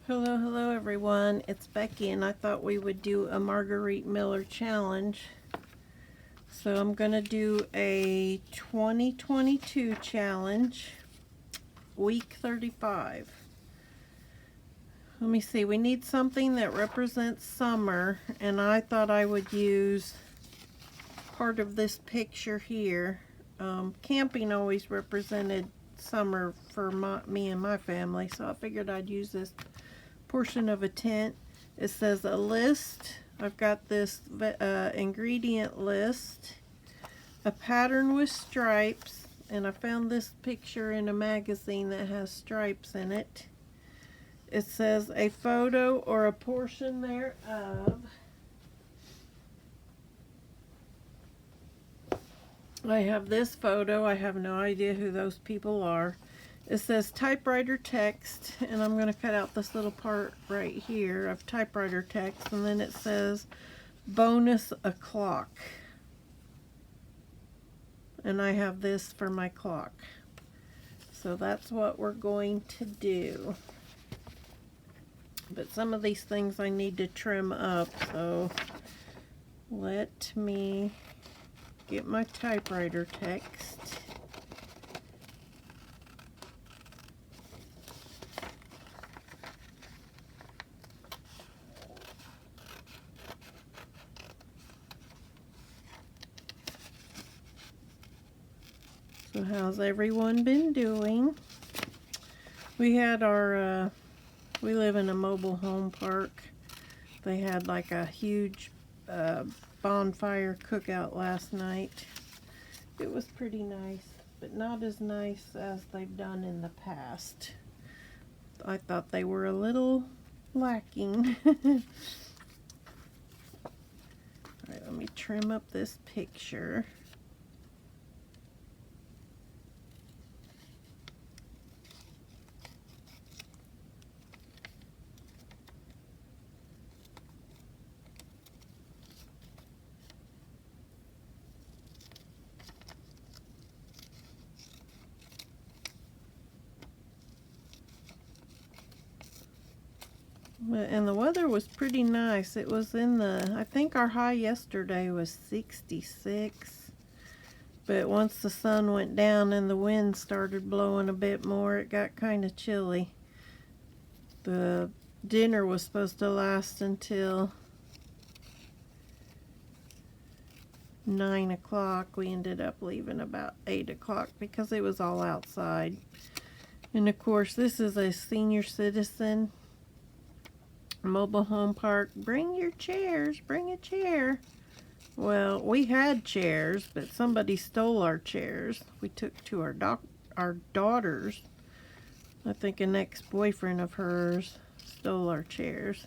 Hello everyone, it's Becky and I thought we would do a Margarete Miller challenge. So I'm going to do a 2022 challenge, week 35. Let me see, we need something that represents summer, and I thought I would use part of this picture here. Camping always represented summer for me and my family, so I figured I'd use this portion of a tent. It says a list. I've got this ingredient list, a pattern with stripes, and I found this picture in a magazine that has stripes in it. It says a photo or a portion thereof. I have this photo. I have no idea who those people are. It says typewriter text, and I'm going to cut out this little part right here of typewriter text, and then it says bonus a clock. And I have this for my clock. So that's what we're going to do. But some of these things I need to trim up, so let me get my typewriter text. So how's everyone been doing? We had our, we live in a mobile home park. They had like a huge bonfire cookout last night. It was pretty nice, but not as nice as they've done in the past. I thought they were a little lacking. Alright, let me trim up this picture. And the weather was pretty nice. It was in the, I think our high yesterday was 66. But once the sun went down and the wind started blowing a bit more, it got kind of chilly. The dinner was supposed to last until 9 o'clock. We ended up leaving about 8 o'clock because it was all outside. And of course, this is a senior citizen mobile home park. Bring your chairs, bring a chair. Well, we had chairs, but somebody stole our chairs. We took to our daughters. I think an ex-boyfriend of hers stole our chairs.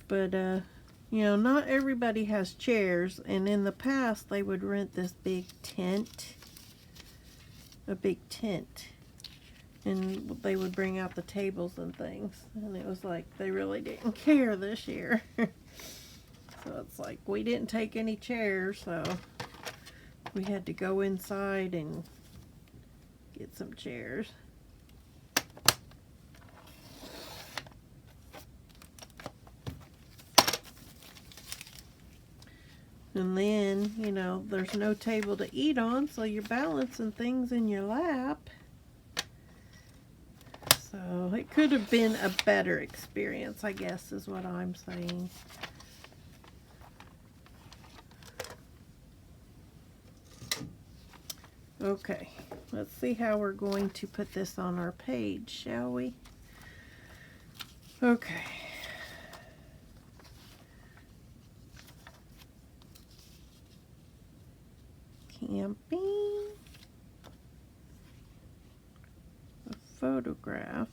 But you know, not everybody has chairs, and in the past they would rent this big tent, a big tent. And they would bring out the tables and things. And it was like they really didn't care this year. So it's like we didn't take any chairs, so we had to go inside and get some chairs. And then, you know, there's no table to eat on, so you're balancing things in your lap. So it could have been a better experience, I guess, is what I'm saying. Okay, let's see how we're going to put this on our page, shall we? Okay. Camping. A photograph.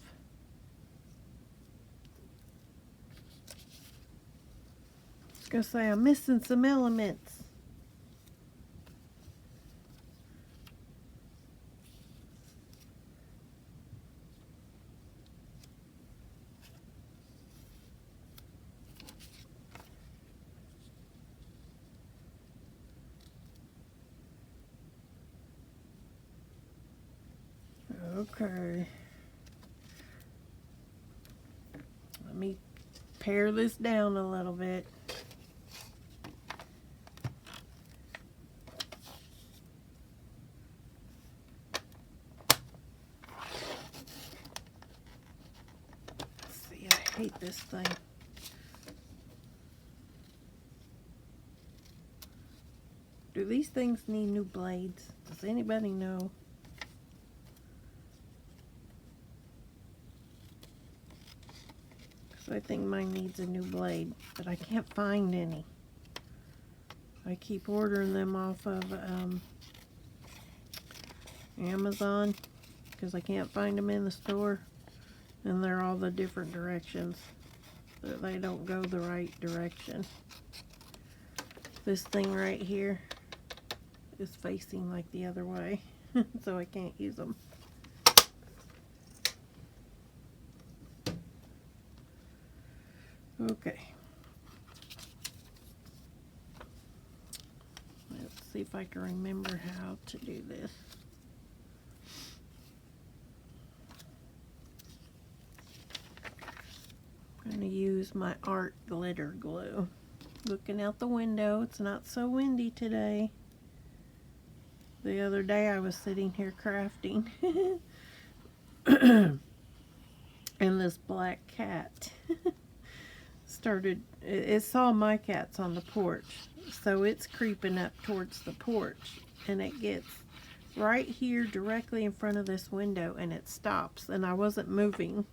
I was gonna say I'm missing some elements. Okay. Let me pare this down a little bit. See, I hate this thing. Do these things need new blades? Does anybody know? Because I think mine needs a new blade, but I can't find any. I keep ordering them off of Amazon because I can't find them in the store, and they're all the different directions. They don't go the right direction. This thing right here is facing like the other way, so I can't use them. Okay. Let's see if I can remember how to do this. I'm going to use my art glitter glue. Looking out the window, it's not so windy today. The other day I was sitting here crafting and this black cat it saw my cats on the porch, so it's creeping up towards the porch, and it gets right here directly in front of this window, and it stops, and I wasn't moving.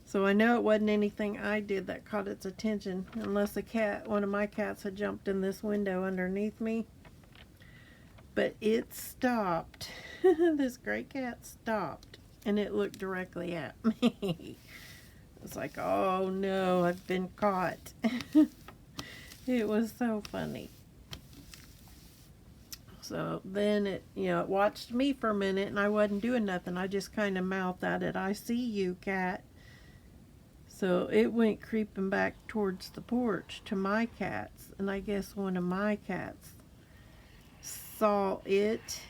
So I know it wasn't anything I did that caught its attention, unless one of my cats had jumped in this window underneath me. But it stopped. This gray cat stopped, and it looked directly at me. It's like, oh no, I've been caught. It was so funny. So then it watched me for a minute, and I wasn't doing nothing. I just kind of mouthed at it, "I see you, cat." So it went creeping back towards the porch to my cats, and I guess one of my cats saw it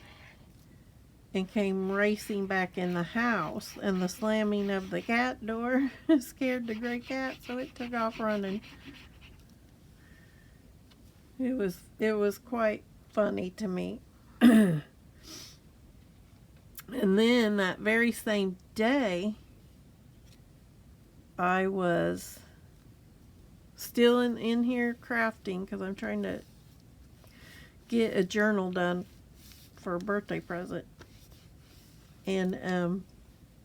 and came racing back in the house, and the slamming of the cat door scared the gray cat, so it took off running. It was quite funny to me. And then that very same day, I was still in here crafting because I'm trying to get a journal done for a birthday present. And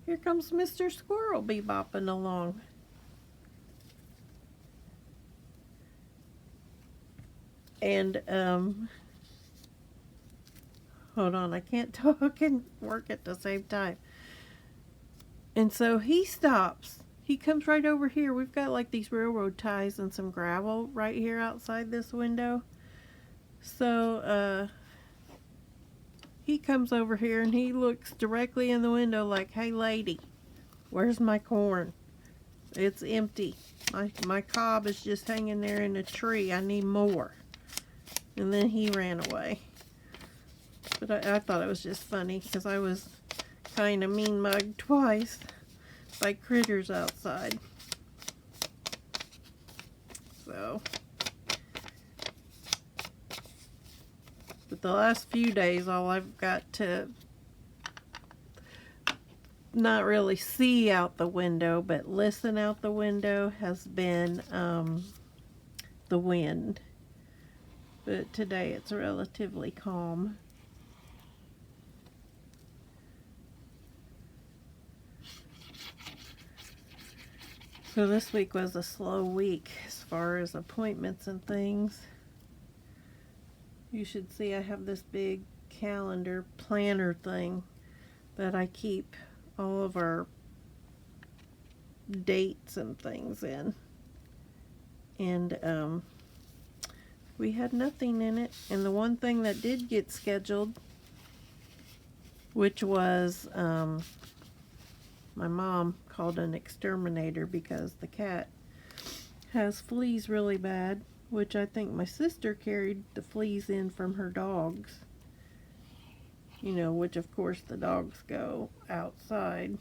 here comes Mr. Squirrel bebopping along. And hold on, I can't talk and work at the same time. And so he stops. He comes right over here. We've got like these railroad ties and some gravel right here outside this window. So he comes over here and he looks directly in the window like, "Hey lady, where's my corn? It's empty. My cob is just hanging there in a tree. I need more." And then he ran away. But I thought it was just funny because I was kind of mean mugged twice by critters outside. So, but the last few days, all I've got to not really see out the window, but listen out the window has been the wind. But today it's relatively calm. So this week was a slow week as far as appointments and things. You should see I have this big calendar planner thing that I keep all of our dates and things in. And we had nothing in it. And the one thing that did get scheduled, which was my mom called an exterminator because the cat has fleas really bad, which I think my sister carried the fleas in from her dogs. Which of course the dogs go outside.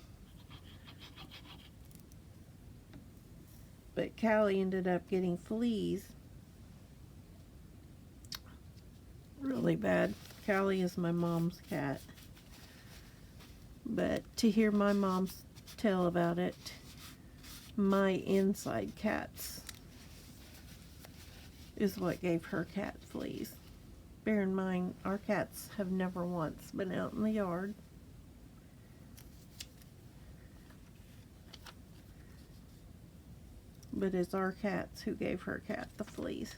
But Callie ended up getting fleas. Really bad. Callie is my mom's cat. But to hear my mom tell about it, my inside cats is what gave her cat fleas. Bear in mind, our cats have never once been out in the yard. But it's our cats who gave her cat the fleas.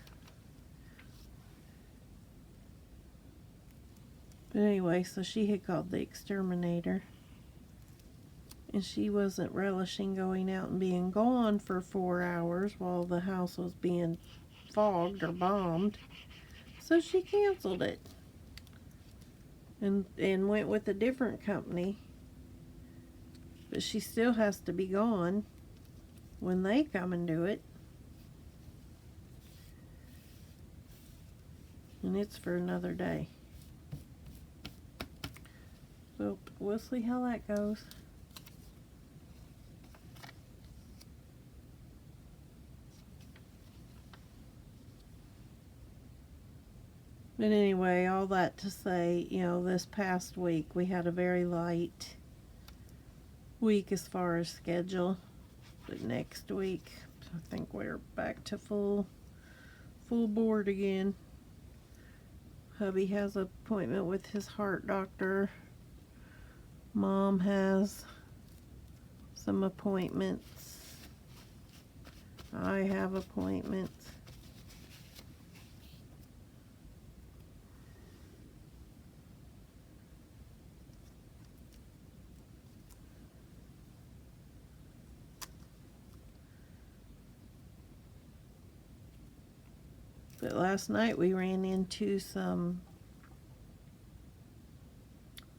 But anyway, so she had called the exterminator. And she wasn't relishing going out and being gone for 4 hours while the house was being fogged or bombed. So she canceled it. And went with a different company. But she still has to be gone when they come and do it. And it's for another day. So we'll see how that goes. But anyway, all that to say, you know, this past week we had a very light week as far as schedule. But next week, I think we're back to full board again. Hubby has an appointment with his heart doctor. Mom has some appointments. I have appointments. But last night we ran into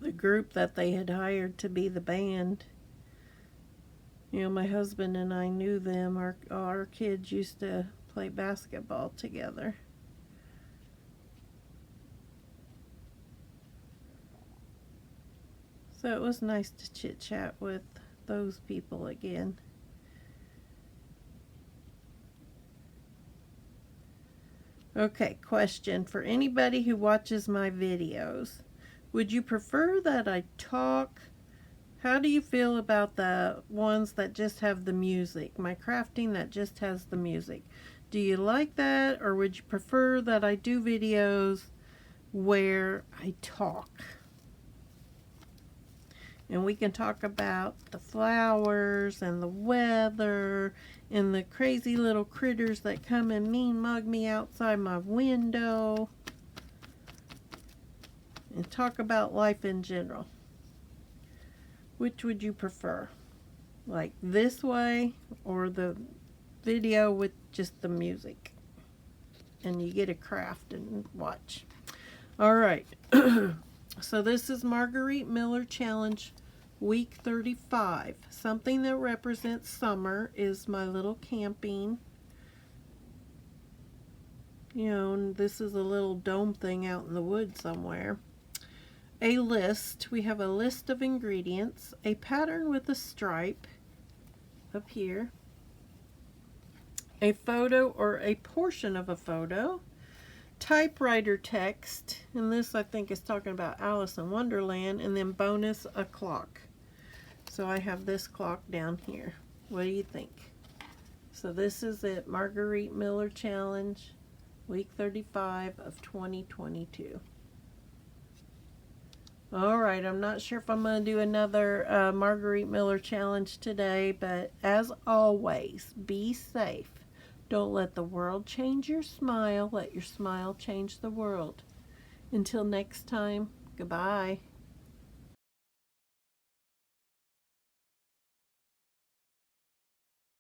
the group that they had hired to be the band. You know, my husband and I knew them. Our kids used to play basketball together. So it was nice to chit chat with those people again. Okay, question for anybody who watches my videos. Would you prefer that I talk? How do you feel about the ones that just have the music? My crafting that just has the music. Do you like that, or would you prefer that I do videos where I talk? And we can talk about the flowers and the weather and the crazy little critters that come and mean mug me outside my window. And talk about life in general. Which would you prefer? Like this way or the video with just the music? And you get to craft and watch. Alright. So this is Margarete Miller Challenge Week 35. Something that represents summer is my little camping. You know, and this is a little dome thing out in the woods somewhere. A list. We have a list of ingredients. A pattern with a stripe up here. A photo or a portion of a photo. Typewriter text, and this I think is talking about Alice in Wonderland, and then bonus, a clock. So I have this clock down here. What do you think? So this is it, Margarete Miller Challenge, week 35 of 2022. Alright, I'm not sure if I'm going to do another Margarete Miller Challenge today, but as always, be safe. Don't let the world change your smile. Let your smile change the world. Until next time, goodbye.